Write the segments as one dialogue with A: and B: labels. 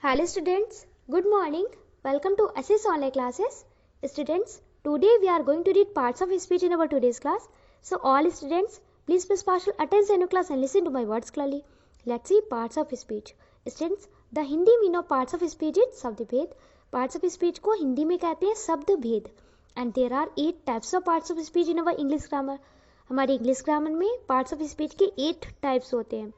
A: Hello students, good morning. Welcome to Assess Online Classes. Students, today we are going to read parts of speech in our today's class. So all students, please pay partial attention to class and listen to my words clearly. Let's see parts of speech. Students, the Hindi meaning of parts of speech is शब्द भेद. Parts of speech को हिंदी में कहते हैं शब्द भेद. And there are 8 types of parts of speech in our English grammar. हमारी English grammar में parts of speech के 8 types होते हैं.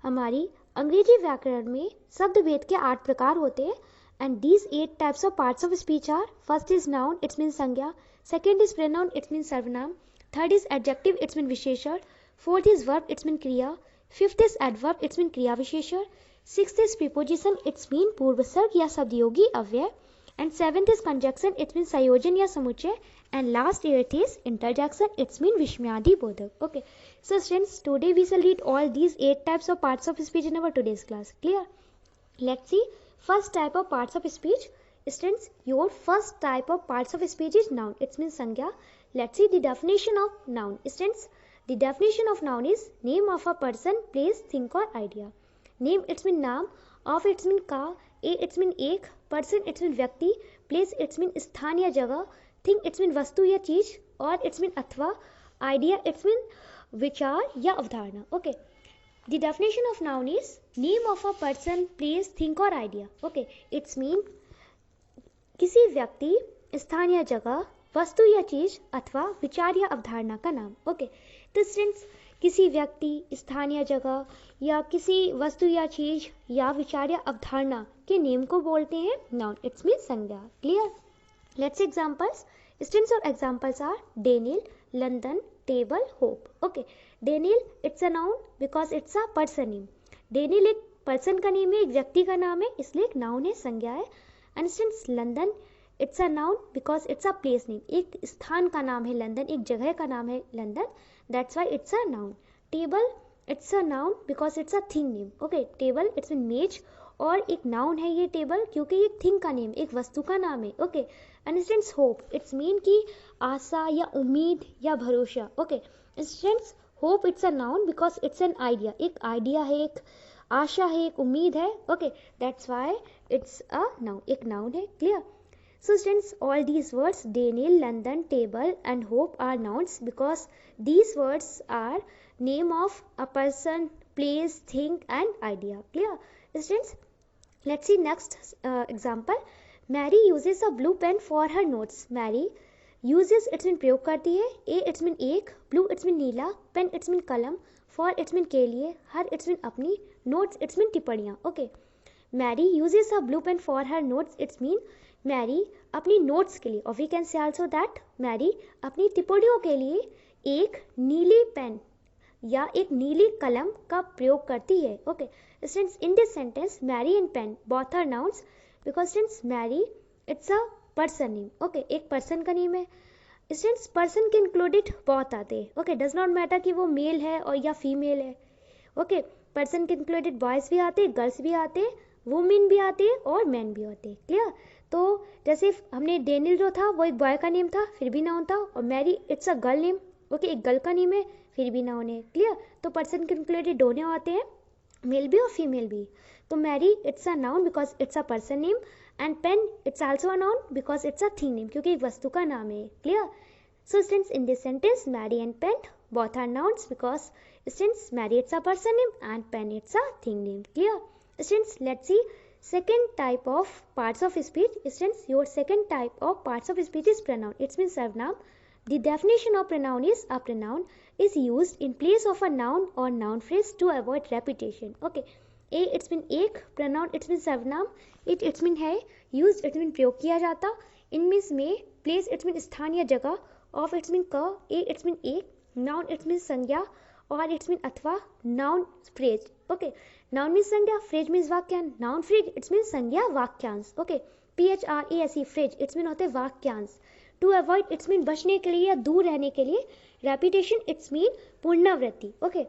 A: हमारी अंग्रेजी व्याकरण में शब्द भेद के 8 प्रकार होते हैं and these 8 types of parts of speech are first is noun it's mean संज्ञा, second is pronoun it's mean सर्वनाम, third is adjective it's mean विशेषण, fourth is verb it's mean क्रिया, fifth is adverb it's mean क्रिया विशेषण, sixth is preposition it's mean पूर्व सर्ग या शब्दयोगी अव्यय, and seventh is conjunction it means संयोजन या समुच्चय, and last eighth is interjection it's mean विस्मयादि बोधक. Okay, so students, today we shall read all these 8 types of parts of speech in our today's class. Clear? Let's see first type of parts of speech. Students, your first type of parts of speech is noun, it means संज्ञा. Let's see the definition of noun. Students, the definition of noun is name of a person, place, thing or idea. Name it's mean नाम, of it's mean का, a it's mean एक, person it's mean व्यक्ति, place it's mean स्थान या जगह, thing it's mean वस्तु या चीज, और इट्स मीन अथवा, आइडिया इट्स मीन विचार या अवधारणा. Okay, the definition of noun is name of a person, place, thing और आइडिया. ओके, इट्स मीन किसी व्यक्ति, स्थान या जगह, वस्तु या चीज अथवा विचार या अवधारणा का नाम. ओके, तो स्टूडेंट्स, किसी व्यक्ति, स्थान या जगह या किसी वस्तु या चीज या विचार या अवधारणा के नेम को बोलते हैं नाउन, इट्स मीन संज्ञा. क्लियर? Let's examples. स्टूडेंट्स, और examples are Daniel, London, table, hope. Okay, Daniel it's a noun because it's a person name. Daniel एक पर्सन का नेम है, एक व्यक्ति का नाम है, इसलिए एक नाउन है, संज्ञा है. And students, London it's a noun because it's a place name. एक स्थान का नाम है लंदन, एक जगह का नाम है London, that's why it's a noun. Table it's a noun because it's a thing name. Okay, table it's mean मेज, और एक नाउन है ये टेबल क्योंकि ये थिंग का नेम, एक वस्तु का नाम है. Okay, and students, hope it's mean की आशा या उम्मीद या भरोसा. Okay students, hope it's a noun because it's an idea, एक आइडिया है, एक आशा है, एक उम्मीद है. Okay, that's why it's a noun, एक नाउन है. Clear? So students, all these words Daniel, London, table and hope are nouns because these words are name of a person, place, thing and idea. Clear? Students, let's see next example. Mary uses a blue pen for her notes. Mary uses it's mean प्रयोग करती है, a it's mean एक, blue it's mean Neela, pen it's mean कलम, for it's mean के लिए, her it's mean अपनी, notes it's mean टिप्पणियाँ. Okay, Mary uses a blue pen for her notes. It's mean Mary अपनी notes के लिए, और we can say also that Mary अपनी टिप्पणियों के लिए एक नीली पेन या एक नीली कलम का प्रयोग करती है. Okay students, in this sentence Mary and pen both are nouns because students Mary it's a person name. Okay, एक पर्सन का नेम है. स्टूडेंट्स, पर्सन के इंक्लूडेड बहुत आते हैं. ओके, डज नॉट मैटर कि वो मेल है और या फीमेल है. ओके, पर्सन के इंक्लूडेड बॉयज भी आते हैं, गर्ल्स भी आते हैं, वुमेन भी आते हैं और मैन भी होते हैं. क्लियर? तो जैसे हमने डेनियल जो था वो एक बॉय का नेम था, फिर भी नाउन था, और Mary it's a girl name. Okay, एक गर्ल का नेम है, फिर भी नाउन है. क्लियर? तो पर्सन के इंक्लूडेड दोनों आते हैं, मेल भी और फीमेल भी. तो Mary it's a noun because it's a person name, and pen it's also a noun because it's a thing name, क्योंकि एक वस्तु का नाम है. Clear? So students, in this sentence Mary and pen both are nouns because since Mary it's a person name and pen it's a thing name. Clear? Students, let's see second type of parts of speech. Students, your second type of parts of speech is pronoun. It means sarvanam. The definition of pronoun is a pronoun is used in place of a noun or noun phrase to avoid repetition. Okay, a it's mean एक, pronoun it's mean sarvanam, it it's mean है, used it's mean प्रयोग किया जाता, in means में, place it's mean स्थान या जगह, of it's mean का, a it's mean एक, नाउन इट्स मीन संज्ञा, और इट्स मीन अथवा, noun phrase. Okay, noun mean संज्ञा, फ्रेज मीन वाक्यांश, नाउन फ्रेज इट्स मीन संज्ञा वाक्यांश. Okay, PHRASE phrase it's mean होते वाक्यांश. टू अवॉइड इट्स मीन बचने के लिए या दूर रहने के लिए, रेपिटेशन इट्स मीन पुनरावृत्ति. Okay,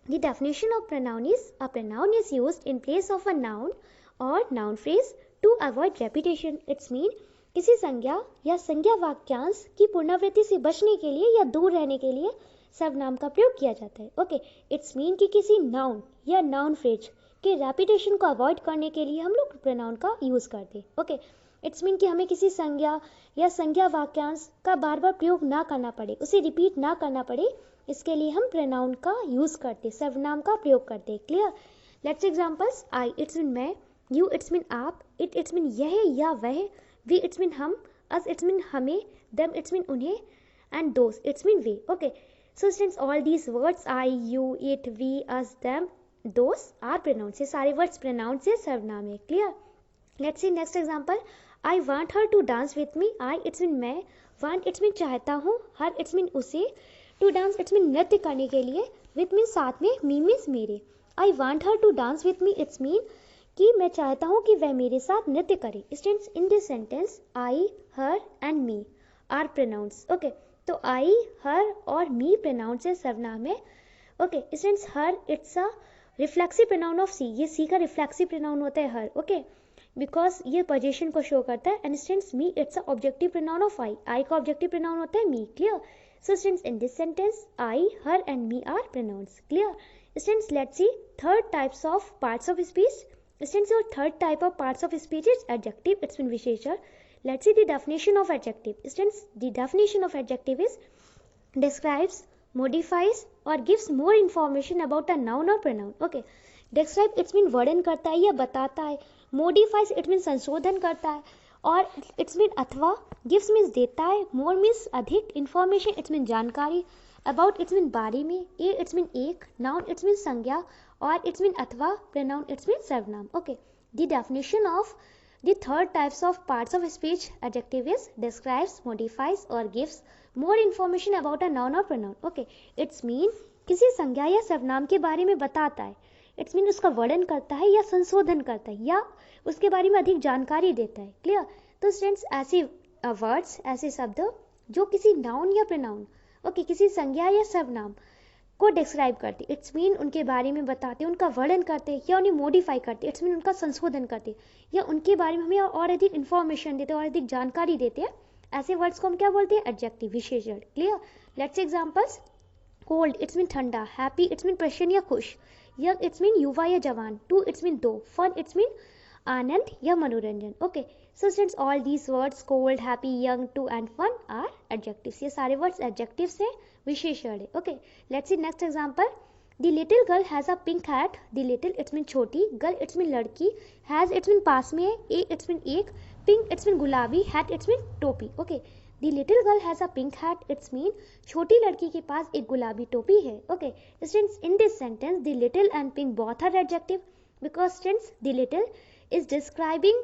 A: the definition of pronoun is a pronoun is used in place of a noun और noun phrase to avoid repetition. It's mean किसी संज्ञा या संज्ञा वाक्यांश की पुनरावृत्ति से बचने के लिए या दूर रहने के लिए सर्वनाम का प्रयोग किया जाता है. ओके, इट्स मीन कि किसी नाउन या नाउन फ्रेज कि रेपिटेशन को अवॉइड करने के लिए हम लोग प्रोनाउन का यूज़ करते। ओके, इट्स मीन कि हमें किसी संज्ञा या संज्ञा वाक्यांश का बार बार प्रयोग ना करना पड़े, उसे रिपीट ना करना पड़े, इसके लिए हम प्रोनाउन का यूज़ करते, सर्वनाम का प्रयोग करते। Clear? Let's examples. I it's mean मैं, यू इट्स मीन आप, इट इट्स मीन यह या वह, वी इट्स मीन हम, अस इट्स मीन हमें, देम इट्स मीन उन्हें, and those it's mean we. Okay, so since all these words I, you, it, we, us, them, those are pronouns. ये सारे words pronouns से सर्वनाम है। Clear? Let's see next example. I want her to dance with me. I it's mean मैं, want it's mean चाहता हूँ, her it's mean उसे, to dance it's mean नृत्य करने के लिए, with mean साथ में, me means मेरे। I want her to dance with me it's mean कि मैं चाहता हूँ कि वह मेरे साथ नृत्य करे। Students, in this sentence I, her and me are pronouns. Okay, तो आई, हर और मी प्रोनाउंस है, सर्वनाम है। Okay students, her it's a reflexive pronoun of she, ये सी का रिफ्लेक्सिव प्रोनाउन होता है हर। ओके, बिकॉज ये पोजीशन को शो करता है। And students, me it's a objective pronoun of I, I का ऑब्जेक्टिव प्रोनाउन होता है me. Clear? So students, in this sentence I, her and me are pronouns. Clear? Students, let's see third types of parts of speech. Students, your third type of parts of speech is adjective, it's mean विशेषण। Let's see the definition of adjective. Students, the definition of adjective is describes, modifies or gives more information about a noun or pronoun. Okay, describe it's mean वर्णन करता है या बताता है, modifies it means संशोधन करता है, और it's mean अथवा, gives means देता है, more means अधिक, information it's mean जानकारी, about it's mean बारे में, a it's mean एक, noun it's mean संज्ञा, और it's mean अथवा, pronoun it's mean सर्वनाम. Okay, the definition of the third types of parts of speech adjective is describes, modifies or gives more information about a noun or pronoun. Okay, it's mean किसी संज्ञा या सर्वनाम के बारे में बताता है, it's mean उसका वर्णन करता है या संशोधन करता है या उसके बारे में अधिक जानकारी देता है। क्लियर? तो स्टूडेंट्स, ऐसे वर्ड्स, ऐसे शब्द जो किसी नाउन या प्रोनाउन, ओके, किसी संज्ञा या सर्वनाम को डिस्क्राइब करते, इट्स मीन उनके बारे में बताते, उनका वर्णन करते या उन्हें मॉडिफाई करते, इट्स मीन उनका संशोधन करते या उनके बारे में हमें और अधिक इन्फॉर्मेशन देते और अधिक जानकारी देते हैं, ऐसे वर्ड्स को हम क्या बोलते हैं? एडजेक्टिव, विशेषण। Clear? Let's examples. Cold it's mean ठंडा, हैप्पी इट्स मीन प्रसन्न या खुश, यंग इट्स मीन युवा या जवान, टू इट्स मीन दो, फन इट्स मीन आनंद या मनोरंजन। Okay, so students, all these words cold, happy, young, two and fun are adjectives. ये सारे वर्ड्स एडजेक्टिव्स हैं, विशेषण है। Okay, let's see next example. The little girl has a pink hat, the little it's mean छोटी, girl it's mean लड़की, has it's mean पास में है, ए इट्स मीन एक, पिंक इट्स मीन गुलाबी, हैट इट्स मीन टोपी। Okay, the little girl has a pink hat it's mean छोटी लड़की के पास एक गुलाबी टोपी है। Okay students, in this sentence the little and pink both are adjective because students the little is describing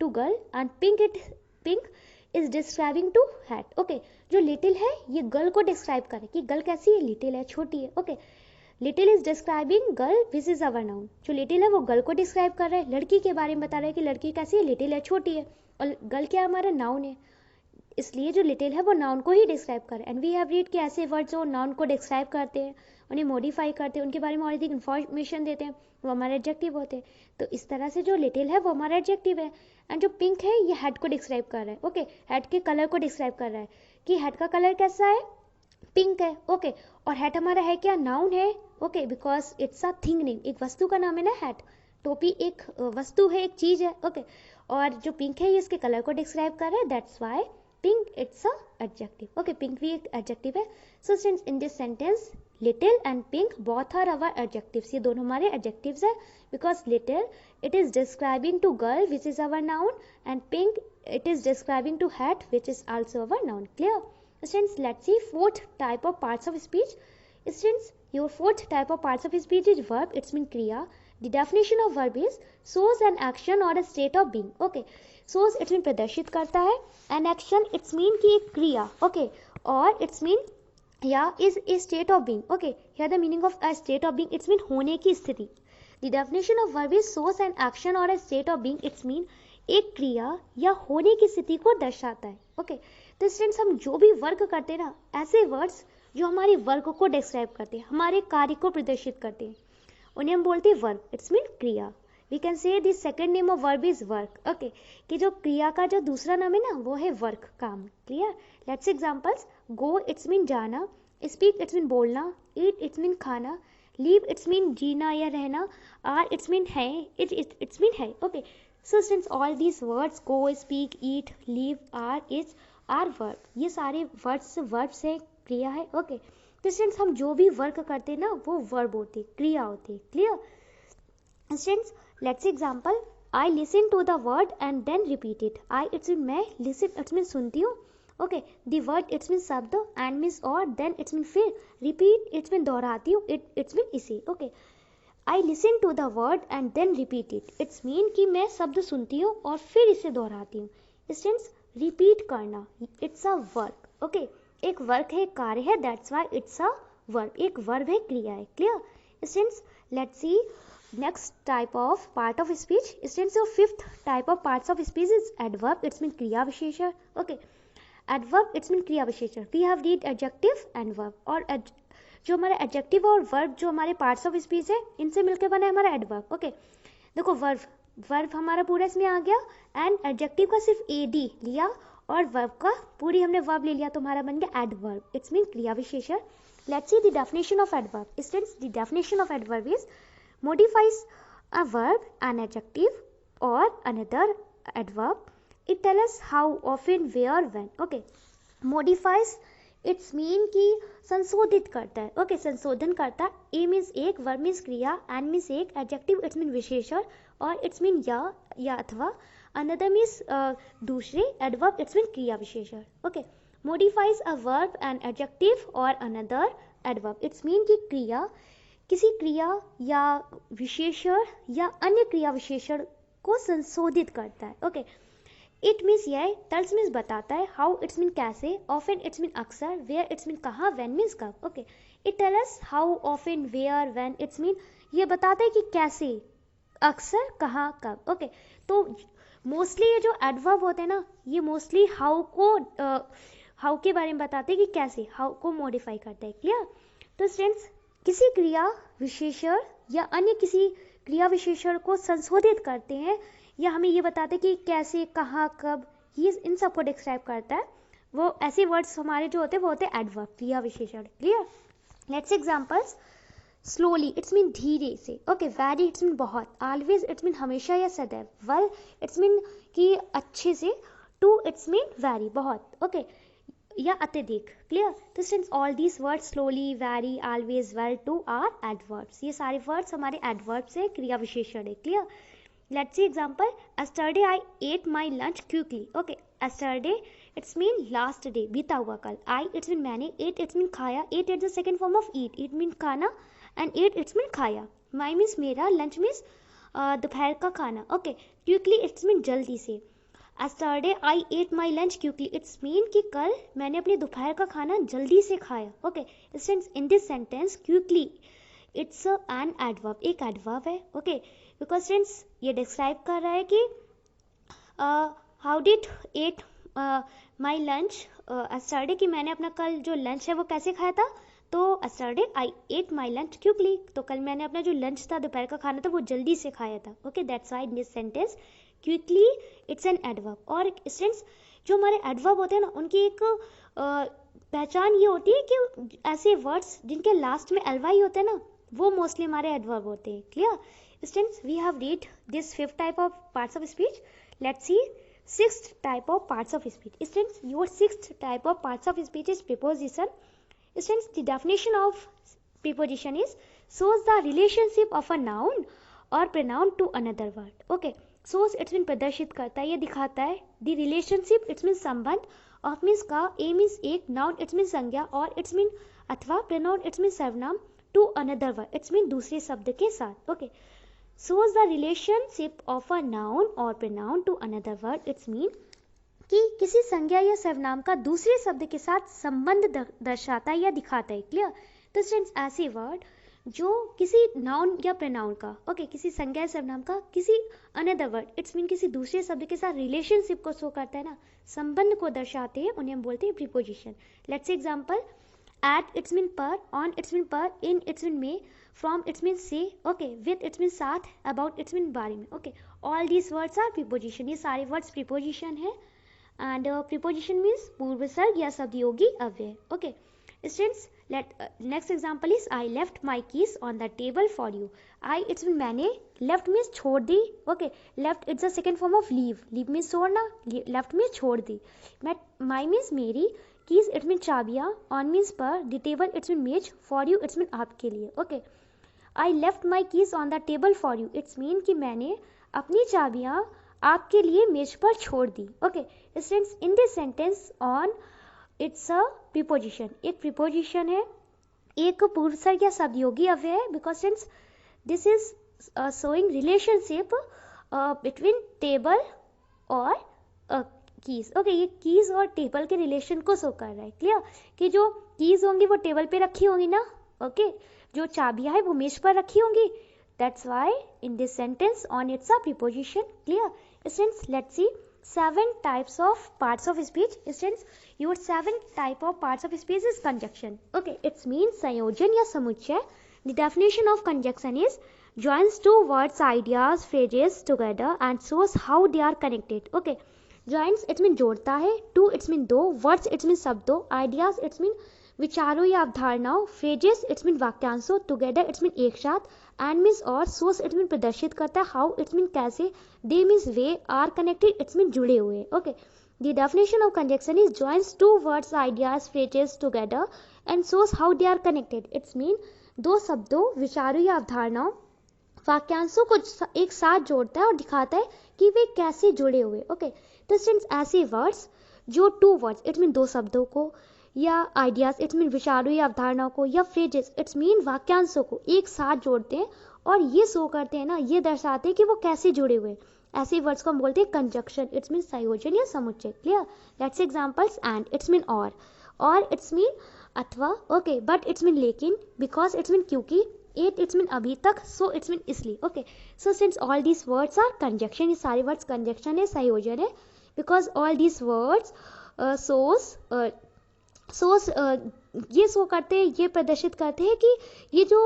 A: to girl and pink is describing to hat. Okay, जो little है ये गर्ल को डिस्क्राइब करे कि गर्ल कैसी है, little है, छोटी है। Okay, little is describing girl, this is our noun. जो लिटिल है वो गर्ल को डिस्क्राइब कर रहा है, लड़की के बारे में बता रहा है कि लड़की कैसी है, लिटिल है, छोटी है, और गर्ल क्या हमारा नाउन है, इसलिए जो लिटिल है वो नाउन को ही डिस्क्राइब कर रहा है। एंड वी हैव रीड कि ऐसे वर्ड्स जो नाउन को डिस्क्राइब करते हैं, उन्हें मॉडिफाई करते हैं, उनके बारे में और अधिक इन्फॉर्मेशन देते हैं, वो हमारे एडजेक्टिव होते हैं। तो इस तरह से जो लिटिल है वो हमारा एडजेक्टिव है, एंड जो पिंक है ये हेड को डिस्क्राइब कर रहा है। ओके, हेड के कलर को डिस्क्राइब कर रहा है कि हेड का कलर कैसा है, पिंक है। ओके, और हेड हमारा है क्या, नाउन है। Okay, because it's a thing name, एक वस्तु का नाम है ना हेड, टोपी एक वस्तु है, एक चीज है। ओके, और जो पिंक है ये इसके कलर को डिस्क्राइब कर रहा है, that's why pink it's a adjective. Okay, pink भी एक एडजेक्टिव है। So students, in this sentence little and pink both are our adjectives, ये दोनों हमारे एडजेक्टिव्स है। Because little it is describing to girl which is our noun, and pink it is describing to hat which is also our noun. Clear? Students, let's see fourth type of parts of speech. Students, your fourth type of parts of speech is verb, it's mean kriya. The definition of verb is shows an action or a state of being. Okay, shows it's mean प्रदर्शित करता है, an action it's mean कि एक क्रिया, okay, और it's mean is a state of being. Okay, here the meaning of a state of being it's mean होने की स्थिति. The definition of verb is shows an action or a state of being it's mean एक क्रिया या होने की स्थिति को दर्शाता है। ओके, तो स्टूडेंट्स, हम जो भी वर्क करते हैं ना, ऐसे वर्ड्स जो हमारे वर्क को डिस्क्राइब करते हैं, हमारे कार्य को प्रदर्शित करते हैं, उन्हें हम बोलते हैं वर्क, इट्स मीन क्रिया। We can say the second name of verb is work. Okay, कि जो क्रिया का जो दूसरा नाम है ना वो है वर्क, काम। Clear? Let's examples. Go it's mean जाना, स्पीक इट्स मीन बोलना, ईट इट्स मीन खाना, लीव इट्स मीन जीना या रहना, आर इट्स मीन है, इट्स मीन है. Okay, so since all these words go, speak, eat, live, are, is are verb, ये सारे वर्ब्स है, क्रिया है. ओके, तो स्टूडेंट्स हम जो भी वर्क करते हैं ना वो वर्ब होते, क्रिया होती. Clear students? Let's example, I listen to the word and then repeat it. I it's mean मैं, लिसन इट्स मीन सुनती हूँ. Okay, the word it's mean शब्द, एंड मीन्स और, देन इट्स मीन फिर, रिपीट इट्स मीन दोहराती हूँ, it's mean इसे. Okay, I listen to the word and then repeat it, it's mean कि मैं शब्द सुनती हूँ और फिर इसे दोहराती हूँ. स्टूडेंट्स, रिपीट करना इट्स अ वर्क. ओके, एक वर्क है, एक कार्य है, that's why it's a verb. एक वर्ब है, क्रिया है. Clear students? Let's see next type of part of speech. Students, जो fifth type of parts of speech is adverb. It's mean क्रिया विशेषण. ओके, एडवर्ब इट्स मीन क्रिया विशेषण. We have read adjective and verb, और जो हमारे adjective और verb जो हमारे पार्ट्स ऑफ स्पीच है इनसे मिलकर बना है हमारा एडवर्ब. ओके, देखो वर्ब हमारा पूरा इसमें आ गया, एंड एडजेक्टिव का सिर्फ एडी लिया और वर्ब का पूरी हमने वर्ब ले लिया, तो हमारा बन गया एडवर्ब. इट्स मीन क्रिया विशेषण. Let's see the definition of adverb. Students, the definition of adverb is modifies a verb, an adjective or another adverb. It tells us how, often, where, when. Okay, modifies it's mean कि संशोधित करता है. Okay, संशोधन करता है. ए means एक, verb means क्रिया, and means एक, एडजेक्टिव इट्स मीन विशेषण, और इट्स मीन या अथवा, अनदर मीन्स दूसरे, एडवर्ब इट्स मीन क्रिया विशेषण. Okay, modifies a verb, an adjective और another adverb. इट्स मीन कि क्रिया किसी क्रिया या विशेषण या अन्य क्रिया विशेषण को संशोधित करता है. ओके, इट मीन्स यह, तल्स मीन्स बताता है, हाउ इट्स मीन कैसे, ऑफन इट्स मीन अक्सर, वेयर इट्स मीन कहाँ, व्हेन मीन्स कब. Okay, it tells us how, often, where, when. It's mean ये बताता है कि कैसे, अक्सर, कहाँ, कब. ओके, तो मोस्टली ये जो एडवर्ब होते हैं ना, ये मोस्टली हाउ के बारे में बताते हैं कि कैसे, हाउ को मॉडिफाई करते हैं. क्लियर? तो स्टूडेंट्स, किसी क्रिया विशेषण या अन्य किसी क्रिया विशेषण को संशोधित करते हैं, या हमें ये बताते हैं कि कैसे, कहाँ, कब, ये इन सबको डिस्क्राइब करता है. वो ऐसे वर्ड्स हमारे जो होते हैं वो होते हैं एडवर्ब, क्रिया विशेषण. Clear? Let's examples. Slowly it's mean धीरे से. ओके, वेरी इट्स मीन बहुत, ऑलवेज इट्स मीन हमेशा या सदैव, वेल इट्स मीन कि अच्छे से, टू इट्स मीन वेरी बहुत. ओके, या अत्यधिक. क्लियर? तो since all these words, slowly, very, always, well, too, are adverbs. ये सारे वर्ड्स हमारे एडवर्ब्स है, क्रिया विशेषण है. Clear? Let's see example. yesterday I ate my lunch quickly. Okay, yesterday it's mean last day, बीता हुआ कल. आई इट्स मीन मैंने, एट इट्स मीन खाया, ate is the second form of eat, eat mean खाना, and ate it's mean खाया. My means मेरा, lunch means दोपहर का खाना. ओके, क्विकली इट्स मीन जल्दी से. yesterday I ate my lunch quickly. It's mean कि कल मैंने अपने दोपहर का खाना जल्दी से खाया. Okay, in this sentence quickly it's an adverb, एक एडवर्ब है. ओके, बिकॉज फ्रेंड्स ये डिस्क्राइब कर रहा है कि how did at my lunch yesterday, कि मैंने अपना कल जो लंच है वो कैसे खाया था. तो yesterday I ate my lunch quickly, तो कल मैंने अपना जो लंच था, दोपहर का खाना था, वो जल्दी से खाया था. Okay, that's why in this sentence quickly it's an adverb. और स्टूडेंट्स, जो हमारे एडवर्ब होते हैं ना, उनकी एक पहचान ये होती है कि ऐसे वर्ड्स जिनके लास्ट में एलवाई होते हैं ना, वो मोस्टली हमारे एडवर्ब होते हैं. Clear? Students, we have read this fifth type of parts of speech. Let's see sixth type of parts of speech. Students, your sixth type of parts of speech is preposition. Students, the definition of preposition is shows the relationship of a noun or pronoun to another word. Okay, shows it's mean प्रदर्शित करता है, ये दिखाता है. the relationship it's mean संबंध, of means का, a means एक, noun it's mean संज्ञा, और it's mean अथवा, pronoun it's mean सर्वनाम, to another word it's mean दूसरे शब्द के साथ. Okay, shows the relationship of a noun or pronoun to another word. It's mean कि किसी संज्ञा या सर्वनाम का दूसरे शब्द के साथ संबंध दर्शाता है या दिखाता है. क्लियर? तो स्टूडेंट्स, ऐसे वर्ड जो किसी नाउन या प्रोनाउन का, ओके, किसी संज्ञा या सर्वनाम का किसी अनदर वर्ड इट्स मीन किसी दूसरे शब्द के साथ रिलेशनशिप को शो करता है ना, संबंध को दर्शाते हैं, उन्हें हम बोलते हैं preposition. Let's example. at it's mean पर, on इट्स मीन पर, in इट्स मीन में, from इट्स मीन से, ओके, with इट्स मीन साथ, about इट्स मीन बारे में. Okay, all these words are preposition. ये सारे वर्ड्स प्रीपोजिशन है. एंड प्रीपोजिशन मीन्स पूर्व सर्ग या शब्द योगी अव्यय. Okay students, next example is I left my keys on the table for you. I it's mean मैंने, लेफ्ट मीन्स छोड़ दी. Okay, left it's the second form of leave. Leave means छोड़ना, लेफ्ट मीन्स छोड़ दी. My means मेरी, keys it mean चाबियाँ, on means पर, the table it's mean मेज, फॉर यू इट्स मीन आपके लिए. Okay, I left my keys on the table for you it's mean कि मैंने अपनी चाबियाँ आपके लिए मेज पर छोड़ दी. Okay students, in this sentence on it's a preposition. एक प्रीपोजिशन है, एक पूर्वसर्ग या शब्दयोगी अव्यय है, because since this is showing relationship between table और कीज. ओके, ये कीज और टेबल के रिलेशन को शो कर रहा है. क्लियर कि जो कीज होंगी वो टेबल पे रखी होंगी ना. ओके, जो चाबियां है वो मेज पर रखी होंगी. That's why in this sentence on it's a preposition. Clear students, let's C 7 types of parts of speech. Students, your 7 type of parts of speech is conjunction. Okay, it means संयोजन या समुच्चय. The definition of conjunction is joins two words, ideas, phrases together and shows how they are connected. Okay, joins it means जोड़ता है, two it means दो, words it means शब्दों, ideas it means विचारों या अवधारणाओं, phrases it means वाक्यांशों, together it means एक साथ, and means और, shows it means प्रदर्शित करता है, how it means कैसे, they means way, are connected it means जुड़े हुए. Okay, the definition of conjunction is joins two words, ideas, phrases together and shows how they are connected. It means दो शब्दों, विचारों या अवधारणाओं, वाक्यांशों को एक साथ जोड़ता है और दिखाता है कि वे कैसे जुड़े हुए. ओके, तो स्टूडेंट्स ऐसे वर्ड्स जो टू वर्ड्स इट मीन दो शब्दों को, या आइडियाज इट मीन विचारों या अवधारणाओं को, या फ्रेजेस इट्स मीन वाक्यांशों को एक साथ जोड़ते हैं और ये शो करते हैं ना, ये दर्शाते हैं कि वो कैसे जुड़े हुए हैं. ऐसे वर्ड्स को हम बोलते हैं कंजक्शन. इट्स मीन संयोजन या समुच्चय. Clear, let's examples. And it's mean और इट्स मीन अथवा. ओके, बट इट्स मीन लेकिन, बिकॉज इट्स मीन क्योंकि, एट इट्स मीन अभी तक, सो इट्स मीन इसलिए. Okay, so since all these words are conjunction, ये सारे वर्ड्स कंजक्शन है, संयोजन है, because all these words source ये शो करते हैं, ये प्रदर्शित करते हैं कि ये जो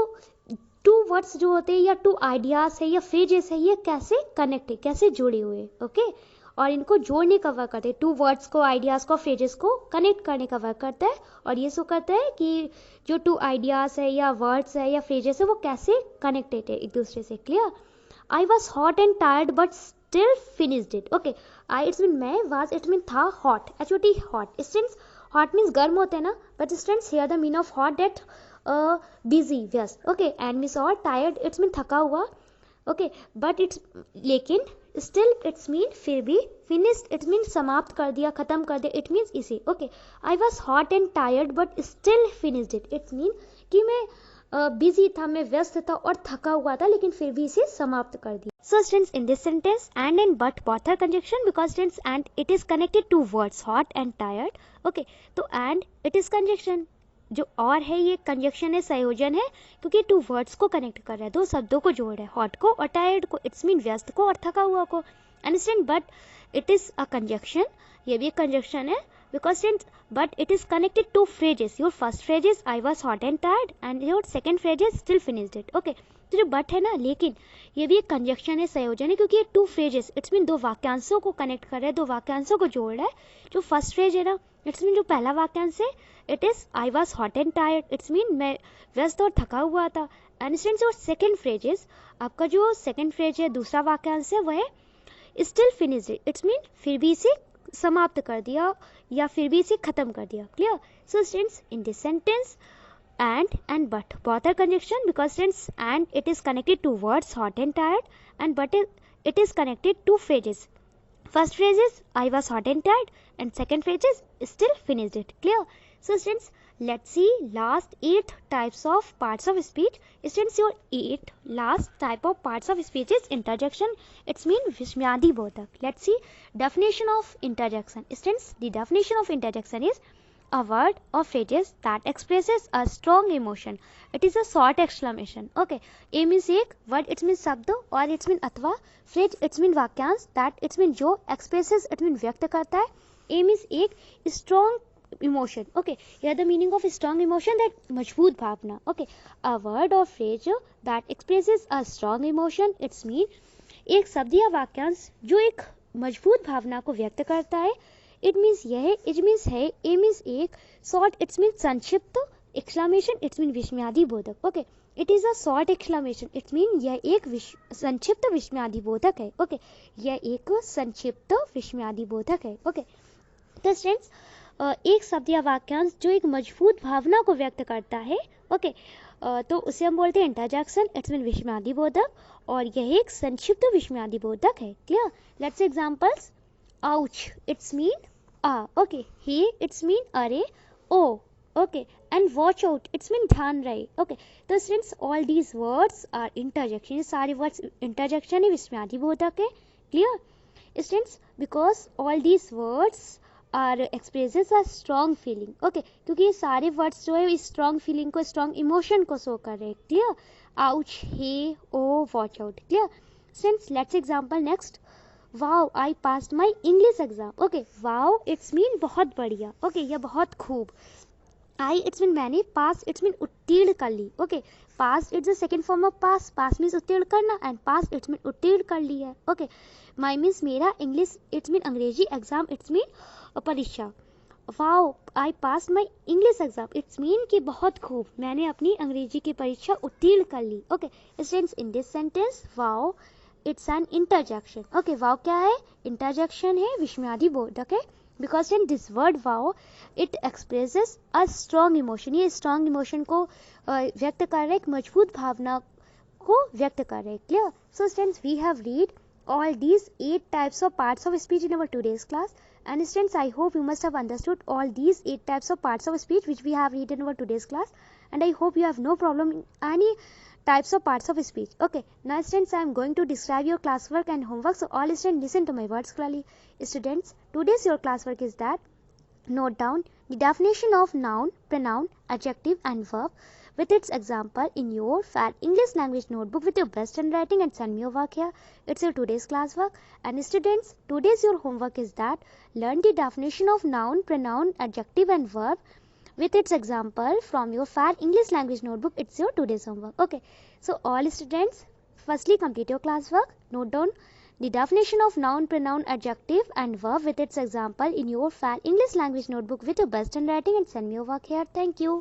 A: टू वर्ड्स जो होते हैं या टू आइडियाज है या फ्रेजेस है, ये कैसे कनेक्ट है, कैसे जुड़े हुए. ओके, और इनको जोड़ने का वर्क करते हैं. टू वर्ड्स को, आइडियाज को, फ्रेजेस को कनेक्ट करने का वर्क करता है और ये शो करता है कि जो टू आइडियाज है या वर्ड्स है या फ्रेजेस है वो कैसे कनेक्टेड है एक दूसरे से. Clear, I was hot and tired but still finished it. Okay, I it's mean मैं, वाज इट मीन था, hot HOT hot. Students, hot means गर्म होते हैं ना, but students here the mean of hot that busy, व्यस्त. Okay, and means और, tired it's mean थका हुआ. ओके, बट इट्स लेकिन, स्टिल इट्स मीन फिर भी, फिनिश्ड इट्स मीन समाप्त कर दिया, खत्म कर दिया, इट मीन्स इसी. Okay, I was hot and tired but still finished it. It's mean कि मैं बिजी था, मैं व्यस्त था और थका हुआ था, लेकिन फिर भी इसे समाप्त कर दिया. So students, in this sentence and but both are conjunction because students and it is connected to words hot and tired. Okay, तो and it is conjunction. जो और है ये कंजक्शन है, संयोजन है, क्योंकि टू वर्ड्स को कनेक्ट कर रहा है, दो शब्दों को जोड़ रहा है, हॉट को और टायर्ड को. इट्स मीन व्यस्त को और थका हुआ को. Understand, but it is a conjunction, ये भी एक कंजक्शन है, because since but it is connected to phrases. Your first phrase is I was hot and tired and your second phrase is still finished it. Okay, तो जो but है ना, लेकिन ये भी एक कंजक्शन है, संयोजन है, क्योंकि ये टू फ्रेजेस इट्स मीन दो वाक्यांशों को कनेक्ट कर रहा है, दो वाक्यांशों को जोड़ रहा है. जो फर्स्ट फ्रेज है ना, इट्स मीन जो पहला वाक्यांश है, it is I was hot and tired, it's mean मैं व्यस्त और थका हुआ था. एंड स्टूडेंट्स, और सेकेंड फ्रेज इज, आपका जो सेकेंड फ्रेज है, दूसरा वाक्यांश है, वह है स्टिल फिनिश्ड. इट्स मीन फिर भी इसे समाप्त कर दिया या फिर भी इसे खत्म कर दिया. Clear, so students, in this sentence and but both are conjunction because students and it is connected to words hot and tired and but it is connected to phrases. First phrase is I was hot and tired and second phrase is still finished it. Clear? So students, let's see last 8 types of parts of speech. Students, your 8 last type of parts of speech is interjection. It's mean Vishmyadi bodhak. Let's see definition of interjection. Students, the definition of interjection is a word or phrases that expresses a strong emotion. It is a short exclamation. Okay, A means एक, word it means शब्द और it means अथवा, phrase it means वाक्यांश, that it means जो, expresses it means व्यक्त करता है. A means एक, strong emotion. Okay, here the meaning of strong emotion that मजबूत भावना. Okay, a word or phrase that expresses a strong emotion. It's mean एक शब्द या वाक्यांश जो एक मजबूत भावना को व्यक्त करता है. इट मीन्स यह है, इट मीन्स है, ए मीन्स एक, शॉर्ट इट्स मीन्स संक्षिप्त, एक्सक्लामेशन इट्स मीन विस्मयादि बोधक. Okay, it is a short exclamation it's mean यह एक संक्षिप्त विस्मयादि बोधक है. ओके, यह एक संक्षिप्त विस्मयादि बोधक है. ओके, तो स्टूडेंट्स एक शब्द या वाक्यांश जो एक मजबूत भावना को व्यक्त करता है. ओके, तो उसे हम बोलते हैं इंटरजेक्शन इट्स मीन विस्मयादि बोधक, और यह एक संक्षिप्त विस्मयादि बोधक है. Clear? Let's examples. Ouch it's mean आ. ओके, हे इट्स मीन अरे. ओ. Okay, and watch out it's mean ध्यान रहे. ओके, तो students all these words are interjection. ये सारे वर्ड्स इंटरजेक्शन है, विस्मयादि बोधक है. Clear students? Because all these words are expresses a strong feeling. Okay, क्योंकि ये सारे वर्ड्स जो है इस स्ट्रॉन्ग फीलिंग को, स्ट्रॉन्ग इमोशन को शो कर रहे हैं. Clear? Ouch, hey, oh, watch out. Clear students? Let's example next. Wow I passed my English exam. Okay, wow it's mean बहुत बढ़िया. ओके, या बहुत खूब. आई इट्स मीन मैंने, पास इट्स मीन उत्तीर्ण कर ली. Okay, pass it's the second form of pass. Pass means उत्तीर्ण करना एंड पास इट्स मीन उत्तीर्ण कर लिया है. ओके, माई मीन्स मेरा, इंग्लिश इट्स मीन अंग्रेजी, एग्जाम इट्स मीन परीक्षा. Wow I pass my English exam it's mean कि बहुत खूब मैंने अपनी अंग्रेजी की परीक्षा उत्तीर्ण कर ली. Okay students, in this sentence wow it's an interjection. Okay, wow क्या है? इंटरजेक्शन है, विस्मयादि बोधक है. Because in this word wow it expresses a strong emotion. ये स्ट्रॉन्ग इमोशन को व्यक्त कर रहे, एक मजबूत भावना को व्यक्त कर रहे. Clear? So students, we have read all these 8 types of parts of speech in our today's class. And students, I hope you must have understood all these 8 types of parts of speech which we have read in our today's class. And I hope you have no problem in any types of parts of speech. Okay, now students, I am going to describe your classwork and homework. So all students listen to my words clearly. Students, today's your classwork is that note down the definition of noun, pronoun, adjective and verb with its example in your fat English language notebook with your best handwriting and send me your work here. It's your today's classwork. And students, today's your homework is that learn the definition of noun, pronoun, adjective and verb with its example from your fat English language notebook. It's your today's homework. Okay, so all students, firstly complete your classwork. Note down the definition of noun, pronoun, adjective and verb with its example in your fat English language notebook with your best handwriting and send me your work here. Thank you.